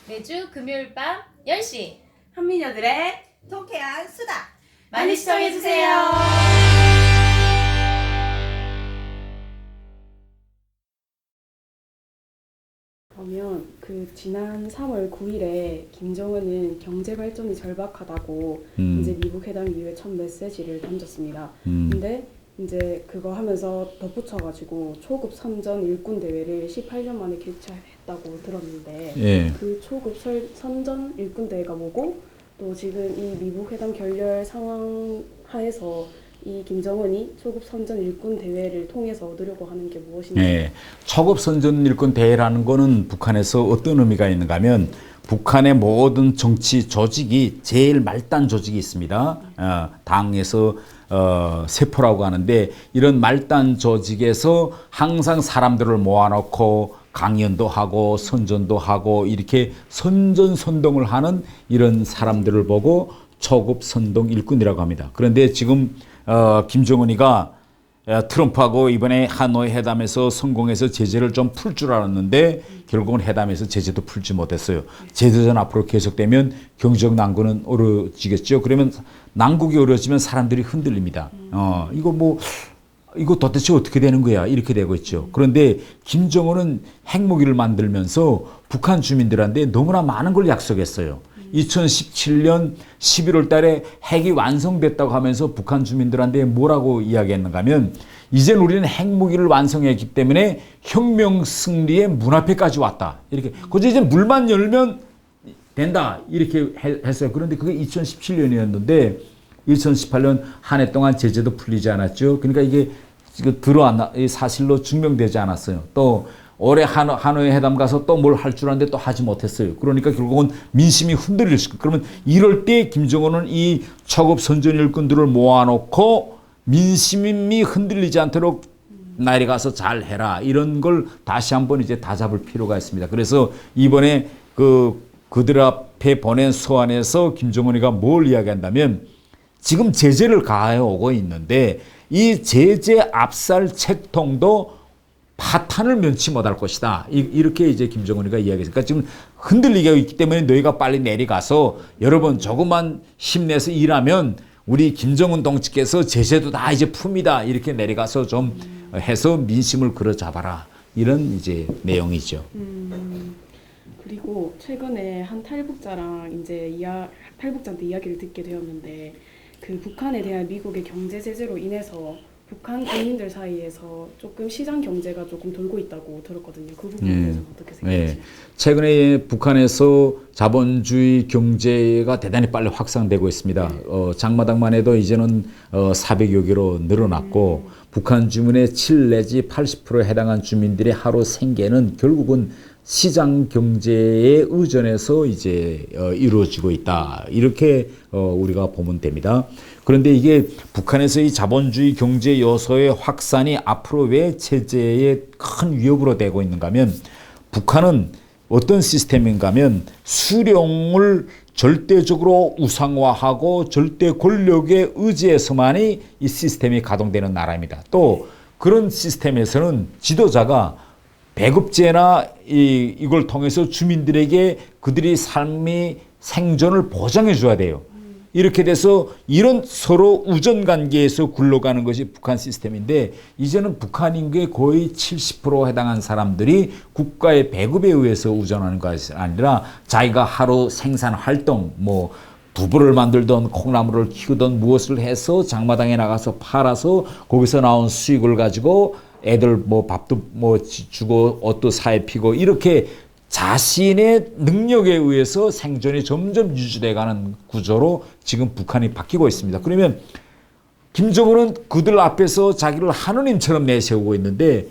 매주 금요일 밤 10시 한민여들의 통쾌한 수다 많이 시청해주세요. 그러면 그 지난 3월 9일에 김정은은 경제 발전이 절박하다고 이제 미국 회담 이후에 첫 메시지를 던졌습니다. 근데 이제 그거 하면서 덧붙여가지고 초급 선전 일꾼 대회를 18년 만에 개최했다고 들었는데 예. 그 초급 선전 일꾼 대회가 뭐고 또 지금 이 미국 회담 결렬 상황 하에서 이 김정은이 초급 선전 일꾼 대회를 통해서 얻으려고 하는 게 무엇인지. 예. 초급 선전 일꾼 대회라는 거는 북한에서 어떤 의미가 있는가 하면 북한의 모든 정치 조직이 제일 말단 조직이 있습니다. 당에서 세포라고 하는데 이런 말단 조직에서 항상 사람들을 모아놓고 강연도 하고 선전도 하고 이렇게 선전선동을 하는 이런 사람들을 보고 초급 선동 일꾼이라고 합니다. 그런데 지금 김정은이가 트럼프하고 이번에 하노이 회담에서 성공해서 제재를 좀 풀 줄 알았는데 결국은 회담에서 제재도 풀지 못했어요. 제재전 앞으로 계속되면 경제적 난국은 어려지겠죠. 그러면 난국이 어려지면 사람들이 흔들립니다. 이거 도대체 어떻게 되는 거야? 이렇게 되고 있죠. 그런데 김정은은 핵무기를 만들면서 북한 주민들한테 너무나 많은 걸 약속했어요. 2017년 11월 달에 핵이 완성됐다고 하면서 북한 주민들한테 뭐라고 이야기했는가 하면 이젠 우리는 핵무기를 완성했기 때문에 혁명 승리의 문 앞에까지 왔다. 이렇게. 그저 이제 물만 열면 된다. 이렇게 했어요. 그런데 그게 2017년이었는데 2018년 한 해 동안 제재도 풀리지 않았죠. 그러니까 이게 사실로 증명되지 않았어요. 또 올해 하노이 회담 가서 또 뭘 할 줄 알았는데 또 하지 못했어요. 그러니까 결국은 민심이 흔들릴 수 있고 그러면 이럴 때 김정은은 이 초급 선전 일꾼들을 모아놓고 민심이 흔들리지 않도록 나리 가서 잘 해라. 이런 걸 다시 한번 이제 다잡을 필요가 있습니다. 그래서 이번에 그들 앞에 보낸 소환에서 김정은이가 뭘 이야기한다면 지금 제재를 가해오고 있는데 이 제재 압살 책통도 파탄을 면치 못할 것이다. 이렇게 이제 김정은이가 이야기했으니까 지금 흔들리게 있기 때문에 너희가 빨리 내려가서 여러분 조금만 힘내서 일하면 우리 김정은 동지께서 제재도 다 이제 풉니다. 이렇게 내려가서 좀 해서 민심을 끌어잡아라. 이런 이제 내용이죠. 그리고 최근에 한 탈북자랑 이제 탈북자한테 이야기를 듣게 되었는데 그 북한에 대한 미국의 경제 제재로 인해서 북한 국민들 사이에서 조금 시장 경제가 조금 돌고 있다고 들었거든요. 그 부분에 대해서 어떻게 생각하시나요? 최근에 북한에서 자본주의 경제가 대단히 빨리 확산되고 있습니다. 장마당만 해도 이제는 400여 개로 늘어났고 북한 주민의 7 내지 80%에 해당한 주민들의 하루 생계는 결국은 시장 경제에 의존해서 이제 이루어지고 있다. 이렇게 우리가 보면 됩니다. 그런데 이게 북한에서 이 자본주의 경제 요소의 확산이 앞으로 왜 체제에 큰 위협으로 되고 있는가 하면 북한은 어떤 시스템인가 하면 수령을 절대적으로 우상화하고 절대 권력에 의지해서만이 이 시스템이 가동되는 나라입니다. 또 그런 시스템에서는 지도자가 배급제나 이걸 통해서 주민들에게 그들의 삶의 생존을 보장해 줘야 돼요. 이렇게 돼서 이런 서로 우전 관계에서 굴러가는 것이 북한 시스템인데 이제는 북한 인구의 거의 70% 해당한 사람들이 국가의 배급에 의해서 우전하는 것이 아니라 자기가 하루 생산 활동 두부를 만들던 콩나물을 키우던 무엇을 해서 장마당에 나가서 팔아서 거기서 나온 수익을 가지고 애들 밥도 주고 옷도 사입히고 이렇게 자신의 능력에 의해서 생존이 점점 유지돼가는 구조로 지금 북한이 바뀌고 있습니다. 그러면 김정은은 그들 앞에서 자기를 하느님처럼 내세우고 있는데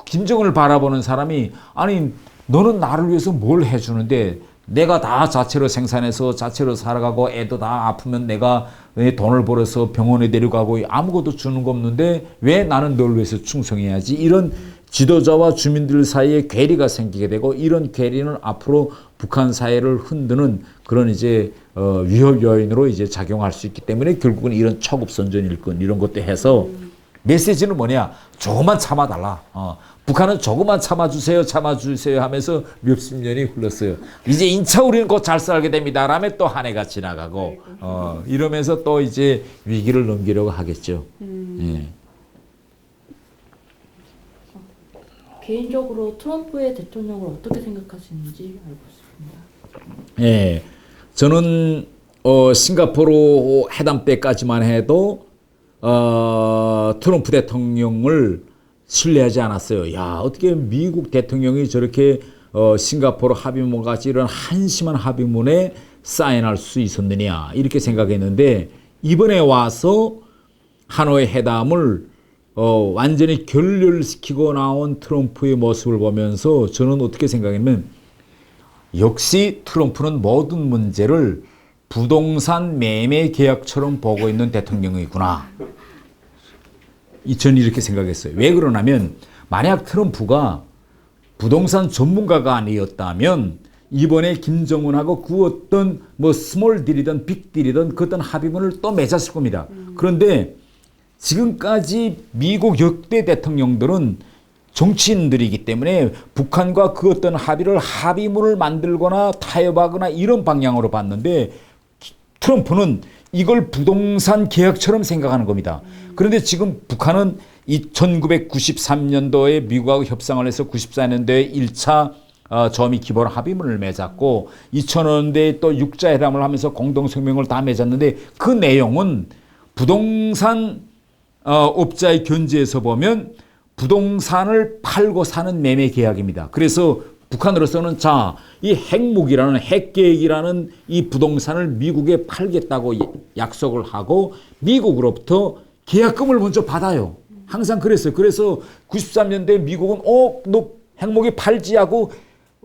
김정은을 바라보는 사람이 아니 너는 나를 위해서 뭘 해주는데 내가 다 자체로 생산해서 자체로 살아가고 애도 다 아프면 내가 돈을 벌어서 병원에 데려가고 아무것도 주는 거 없는데 왜 나는 널 위해서 충성해야지 이런 지도자와 주민들 사이에 괴리가 생기게 되고 이런 괴리는 앞으로 북한 사회를 흔드는 그런 이제 위협 요인으로 이제 작용할 수 있기 때문에 결국은 이런 초급 선전 일꾼 이런 것도 해서 메시지는 뭐냐? 조금만 참아달라. 북한은 조금만 참아주세요, 참아주세요 하면서 몇십 년이 흘렀어요. 이제 인차 우리는 곧 잘 살게 됩니다. 라면 또 한 해가 지나가고, 이러면서 또 이제 위기를 넘기려고 하겠죠. 예. 개인적으로 트럼프의 대통령을 어떻게 생각하시는지 알고 싶습니다. 예. 저는, 싱가포르 회담 때까지만 해도, 트럼프 대통령을 신뢰하지 않았어요. 야, 어떻게 미국 대통령이 저렇게 싱가포르 합의문 같이 이런 한심한 합의문에 사인할 수 있었느냐 이렇게 생각했는데 이번에 와서 하노이 회담을 완전히 결렬시키고 나온 트럼프의 모습을 보면서 저는 어떻게 생각했냐면 역시 트럼프는 모든 문제를 부동산 매매 계약처럼 보고 있는 대통령이구나. 저는 이렇게 생각했어요. 왜 그러냐면 만약 트럼프가 부동산 전문가가 아니었다면 이번에 김정은하고 그 어떤 뭐 스몰 딜이든 빅 딜이든 그 어떤 합의문을 또 맺었을 겁니다. 그런데 지금까지 미국 역대 대통령들은 정치인들이기 때문에 북한과 그 어떤 합의문을 만들거나 타협하거나 이런 방향으로 봤는데 트럼프는 이걸 부동산 계약처럼 생각하는 겁니다. 그런데 지금 북한은 이 1993년도에 미국하고 협상을 해서 94년도에 1차 저미 기본 합의문을 맺었고 2000년대에 또 육자회담을 하면서 공동성명을 다 맺었는데 그 내용은 부동산 업자의 견지에서 보면 부동산을 팔고 사는 매매 계약입니다. 그래서 북한으로서는 자, 이 핵무기라는 핵계획이라는 이 부동산을 미국에 팔겠다고 약속을 하고 미국으로부터 계약금을 먼저 받아요. 항상 그랬어요. 그래서 93년대 미국은 너 핵무기 팔지 하고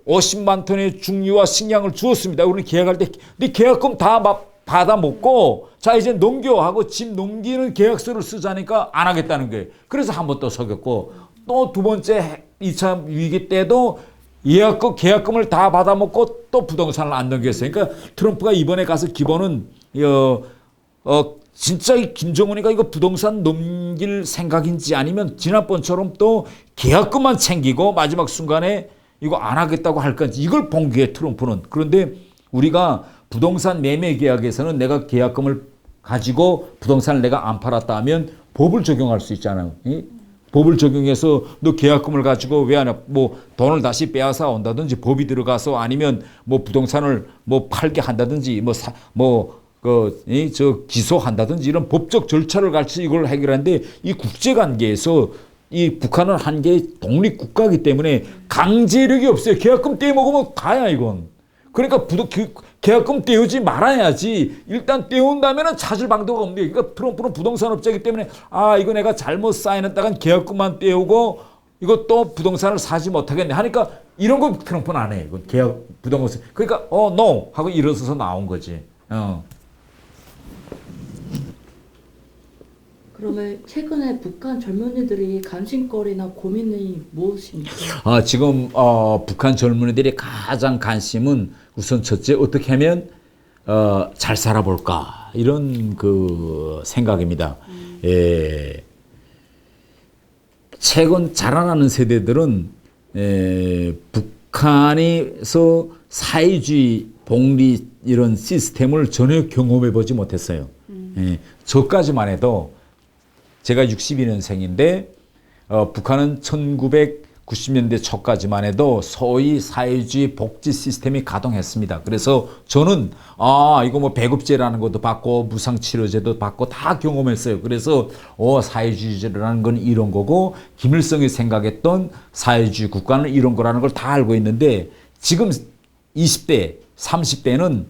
50만 톤의 중유와 식량을 주었습니다. 우리는 계약할 때 근데 계약금 다 받아 먹고 자 이제 넘겨 하고 집 넘기는 계약서를 쓰자니까 안 하겠다는 거예요. 그래서 한 번 또 속였고 또 두 번째 2차 위기 때도 계약금을 다 받아먹고 또 부동산을 안 넘겼어요. 그러니까 트럼프가 이번에 가서 기본은 진짜 이 김정은이가 이거 부동산 넘길 생각인지 아니면 지난번처럼 또 계약금만 챙기고 마지막 순간에 이거 안 하겠다고 할 건지 이걸 본 게 트럼프는. 그런데 우리가 부동산 매매 계약에서는 내가 계약금을 가지고 부동산을 내가 안 팔았다 하면 법을 적용할 수 있잖아요. 법을 적용해서 너 계약금을 가지고 왜 안 해? 뭐 돈을 다시 빼앗아 온다든지 법이 들어가서 아니면 뭐 부동산을 뭐 팔게 한다든지 기소한다든지 이런 법적 절차를 같이 이걸 해결하는데 이 국제관계에서 이 북한은 한 개의 독립국가이기 때문에 강제력이 없어요. 계약금 떼먹으면 다야 이건. 그러니까 계약금 떼우지 말아야지. 일단 떼운다면 찾을 방도가 없는 거예요. 그러니까 트럼프는 부동산 업자이기 때문에 이거 내가 잘못 사인했다간 계약금만 떼우고 이거 또 부동산을 사지 못하겠네 하니까 이런 거 트럼프는 안 해. 이건 계약 부동산. 그러니까 no 하고 일어서서 나온 거지. 그러면 최근에 북한 젊은이들이 관심거리나 고민이 무엇입니까? 지금 북한 젊은이들의 가장 관심은 우선 첫째 어떻게 하면 잘 살아볼까 이런 그 생각입니다. 최근 자라나는 세대들은 북한에서 사회주의 복리 이런 시스템을 전혀 경험해 보지 못했어요. 저까지만 해도 제가 62년생인데 북한은 1990년대 초까지만 해도 소위 사회주의 복지 시스템이 가동했습니다. 그래서 저는 이거 뭐 배급제라는 것도 받고 무상치료제도 받고 다 경험했어요. 그래서 사회주의라는 건 이런 거고 김일성이 생각했던 사회주의 국가는 이런 거라는 걸 다 알고 있는데 지금 20대, 30대는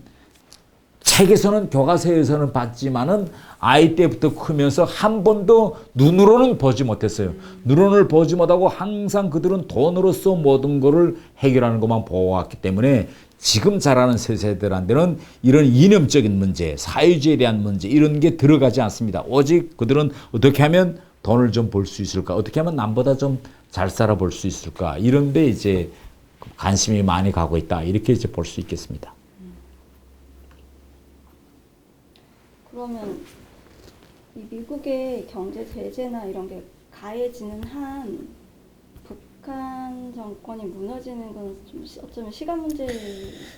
책에서는 교과서에서는 봤지만은 아이 때부터 크면서 한 번도 눈으로는 보지 못했어요. 눈으로는 보지 못하고 항상 그들은 돈으로서 모든 것을 해결하는 것만 보아왔기 때문에 지금 자라는 세대들한테는 이런 이념적인 문제, 사회주의에 대한 문제 이런 게 들어가지 않습니다. 오직 그들은 어떻게 하면 돈을 좀 벌 수 있을까? 어떻게 하면 남보다 좀 잘 살아볼 수 있을까? 이런 데 이제 관심이 많이 가고 있다. 이렇게 이제 볼 수 있겠습니다. 그러면 이 미국의 경제 제재나 이런 게 가해지는 한 북한 정권이 무너지는 건 좀 어쩌면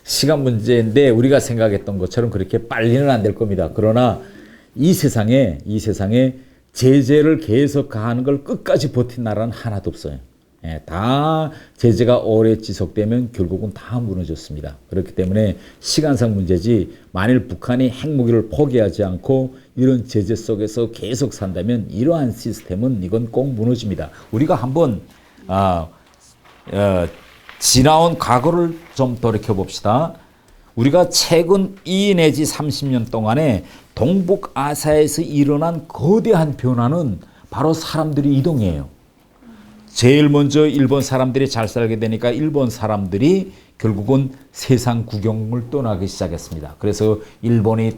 시간 문제인데 우리가 생각했던 것처럼 그렇게 빨리는 안 될 겁니다. 그러나 이 세상에 제재를 계속 가하는 걸 끝까지 버틴 나라는 하나도 없어요. 예, 다 제재가 오래 지속되면 결국은 다 무너졌습니다. 그렇기 때문에 시간상 문제지 만일 북한이 핵무기를 포기하지 않고 이런 제재 속에서 계속 산다면 이러한 시스템은 이건 꼭 무너집니다. 우리가 한번 지나온 과거를 좀 돌이켜 봅시다. 우리가 최근 2 내지 30년 동안에 동북아시아에서 일어난 거대한 변화는 바로 사람들이 이동이에요. 제일 먼저 일본 사람들이 잘 살게 되니까 일본 사람들이 결국은 세상 구경을 떠나기 시작했습니다. 그래서 일본이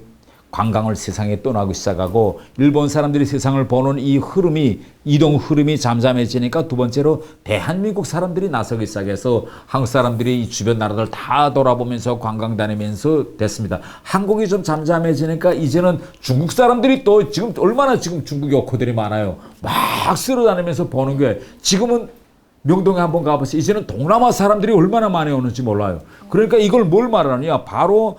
관광을 세상에 떠나기 시작하고 일본 사람들이 세상을 보는 이 흐름이 이동 흐름이 잠잠해지니까 두 번째로 대한민국 사람들이 나서기 시작해서 한국 사람들이 이 주변 나라들 다 돌아보면서 관광 다니면서 됐습니다. 한국이 좀 잠잠해지니까 이제는 중국 사람들이 또 지금 얼마나 지금 중국 여코들이 많아요. 막 쓸어다니면서 보는 거예요. 지금은 명동에 한번 가보세요. 이제는 동남아 사람들이 얼마나 많이 오는지 몰라요. 그러니까 이걸 뭘 말하느냐. 바로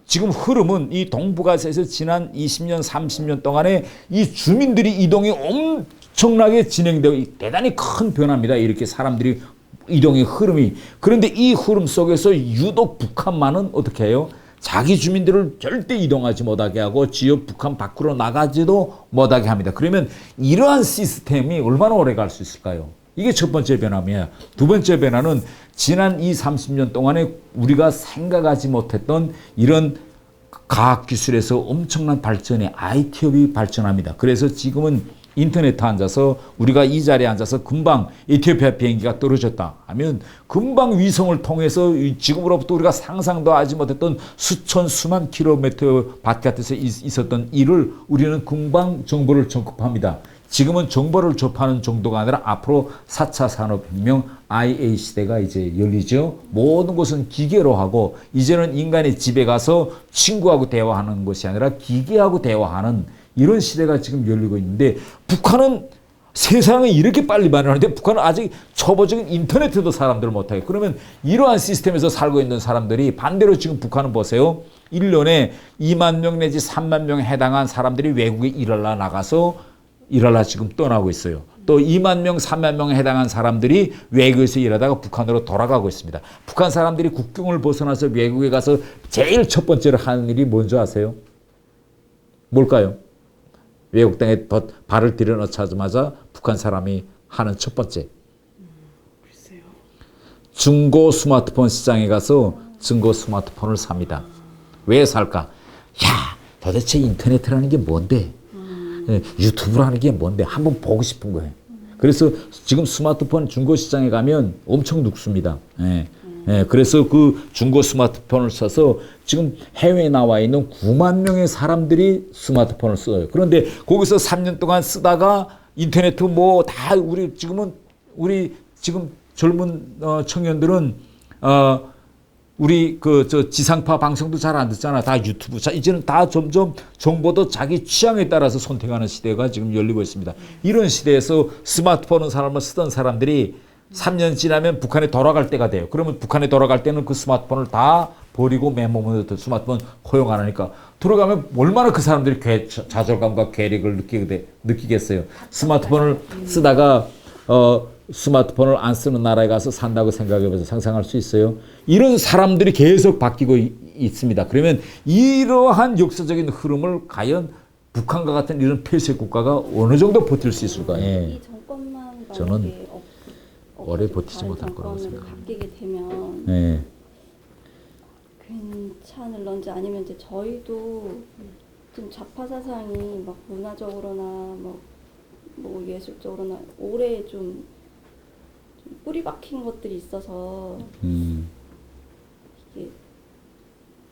지금 흐름은 이 동북아시아에서 지난 20년, 30년 동안에 이 주민들이 이동이 엄청나게 진행되고 대단히 큰 변화입니다. 이렇게 사람들이 이동의 흐름이. 그런데 이 흐름 속에서 유독 북한만은 어떻게 해요? 자기 주민들을 절대 이동하지 못하게 하고 지역 북한 밖으로 나가지도 못하게 합니다. 그러면 이러한 시스템이 얼마나 오래 갈 수 있을까요? 이게 첫 번째 변화입니다. 두 번째 변화는 지난 30년 동안에 우리가 생각하지 못했던 이런 과학기술에서 엄청난 발전이 IT업이 발전합니다. 그래서 지금은 인터넷에 앉아서 우리가 이 자리에 앉아서 금방 에티오피아 비행기가 떨어졌다 하면 금방 위성을 통해서 지금으로부터 우리가 상상도 하지 못했던 수천 수만 킬로미터 바깥에서 있었던 일을 우리는 금방 정보를 접합니다. 지금은 정보를 접하는 정도가 아니라 앞으로 4차 산업혁명 IA 시대가 이제 열리죠. 모든 것은 기계로 하고 이제는 인간의 집에 가서 친구하고 대화하는 것이 아니라 기계하고 대화하는 이런 시대가 지금 열리고 있는데 북한은 세상에 이렇게 빨리 발전하는데 북한은 아직 초보적인 인터넷에도 사람들을 못하게. 그러면 이러한 시스템에서 살고 있는 사람들이 반대로 지금 북한은 보세요. 1년에 2만 명 내지 3만 명에 해당한 사람들이 외국에 일하러 나가서 일하러 지금 떠나고 있어요. 또 2만 명, 3만 명에 해당한 사람들이 외국에서 일하다가 북한으로 돌아가고 있습니다. 북한 사람들이 국경을 벗어나서 외국에 가서 제일 첫 번째로 하는 일이 뭔지 아세요? 뭘까요? 외국 땅에 발을 들여놓자마자 북한 사람이 하는 첫 번째. 글쎄요. 중고 스마트폰 시장에 가서 중고 스마트폰을 삽니다. 왜 살까? 야, 도대체 인터넷이라는 게 뭔데? 유튜브라는 게 뭔데? 한번 보고 싶은 거예요. 그래서 지금 스마트폰 중고 시장에 가면 엄청 눕습니다. 그래서 그 중고 스마트폰을 써서 지금 해외에 나와 있는 9만 명의 사람들이 스마트폰을 써요. 그런데 거기서 3년 동안 쓰다가 인터넷 뭐 다 우리 지금 젊은 청년들은 우리 지상파 방송도 잘 안 듣잖아. 다 유튜브. 자, 이제는 다 점점 정보도 자기 취향에 따라서 선택하는 시대가 지금 열리고 있습니다. 이런 시대에서 스마트폰을 쓰던 사람들이 3년 지나면 북한에 돌아갈 때가 돼요. 그러면 북한에 돌아갈 때는 그 스마트폰을 다 버리고 맨몸으로 스마트폰 허용 안 하니까 들어가면 얼마나 그 사람들이 좌절감과 괴력을 느끼겠어요. 스마트폰을 쓰다가 스마트폰을 안 쓰는 나라에 가서 산다고 생각해보세요. 상상할 수 있어요? 이런 사람들이 계속 바뀌고 있습니다. 그러면 이러한 역사적인 흐름을 과연 북한과 같은 이런 폐쇄 국가가 어느 정도 버틸 수 있을까? 이 정권만 저는 오래 버티지 못할 거라고 생각합니다. 바뀌게 되면 네. 괜찮을런지 아니면 이제 저희도 좀 좌파 사상이 막 문화적으로나 뭐 예술적으로나 오래 좀 뿌리 박힌 것들이 있어서 이게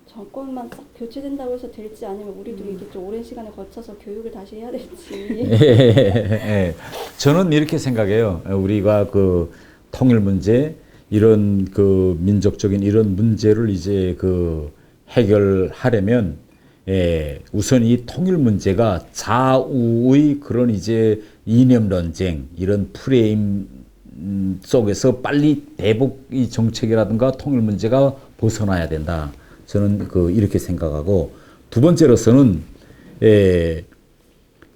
정권만 딱 교체된다고 해서 될지 아니면 우리도 이게 좀 오랜 시간을 거쳐서 교육을 다시 해야 될지. 저는 이렇게 생각해요. 우리가 그 통일 문제 이런 그 민족적인 이런 문제를 이제 그 해결하려면 우선 이 통일 문제가 좌우의 그런 이제 이념 논쟁 이런 프레임 속에서 빨리 대북 이 정책이라든가 통일 문제가 벗어나야 된다. 저는 이렇게 생각하고, 두 번째로서는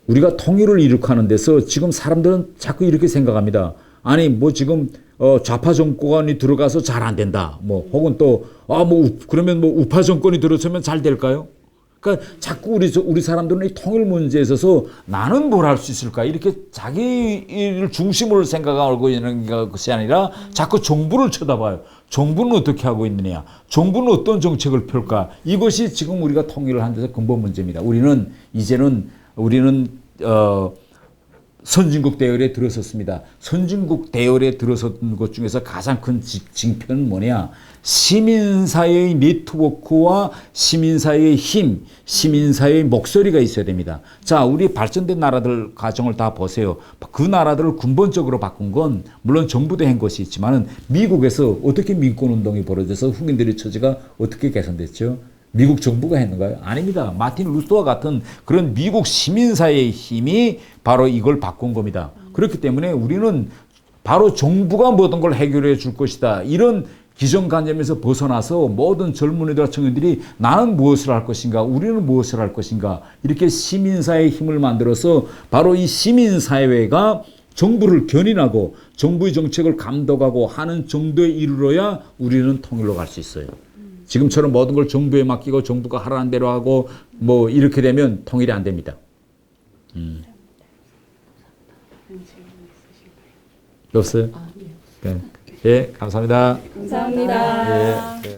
우리가 통일을 이룩하는 데서 지금 사람들은 자꾸 이렇게 생각합니다. 아니 뭐 지금 좌파 정권이 들어가서 잘 안 된다. 뭐 혹은 또 그러면 뭐 우파 정권이 들어서면 잘 될까요? 그러니까 자꾸 우리 사람들은 이 통일 문제에 있어서 나는 뭘 할 수 있을까 이렇게 자기 일 중심으로 생각하고 있는 것이 아니라 자꾸 정부를 쳐다봐요. 정부는 어떻게 하고 있느냐, 정부는 어떤 정책을 펼까, 이것이 지금 우리가 통일을 하는 데서 근본 문제입니다. 우리는 선진국 대열에 들어섰습니다. 선진국 대열에 들어선 것 중에서 가장 큰 징표는 뭐냐? 시민사회의 네트워크와 시민사회의 힘, 시민사회의 목소리가 있어야 됩니다. 자, 우리 발전된 나라들 가정을 다 보세요. 그 나라들을 근본적으로 바꾼 건 물론 정부도 한 것이 있지만은 미국에서 어떻게 민권운동이 벌어져서 흑인들의 처지가 어떻게 개선됐죠? 미국 정부가 했는가요? 아닙니다. 마틴 루터와 같은 그런 미국 시민사회의 힘이 바로 이걸 바꾼 겁니다. 그렇기 때문에 우리는 바로 정부가 모든 걸 해결해 줄 것이다. 이런 기존관념에서 벗어나서 모든 젊은이들과 청년들이 나는 무엇을 할 것인가, 우리는 무엇을 할 것인가, 이렇게 시민사회의 힘을 만들어서 바로 이 시민사회가 정부를 견인하고 정부의 정책을 감독하고 하는 정도에 이르러야 우리는 통일로 갈 수 있어요. 지금처럼 모든 걸 정부에 맡기고 정부가 하라는 대로 하고 뭐 이렇게 되면 통일이 안 됩니다. 없어요? 아, 예. 예, 감사합니다. 감사합니다. 예.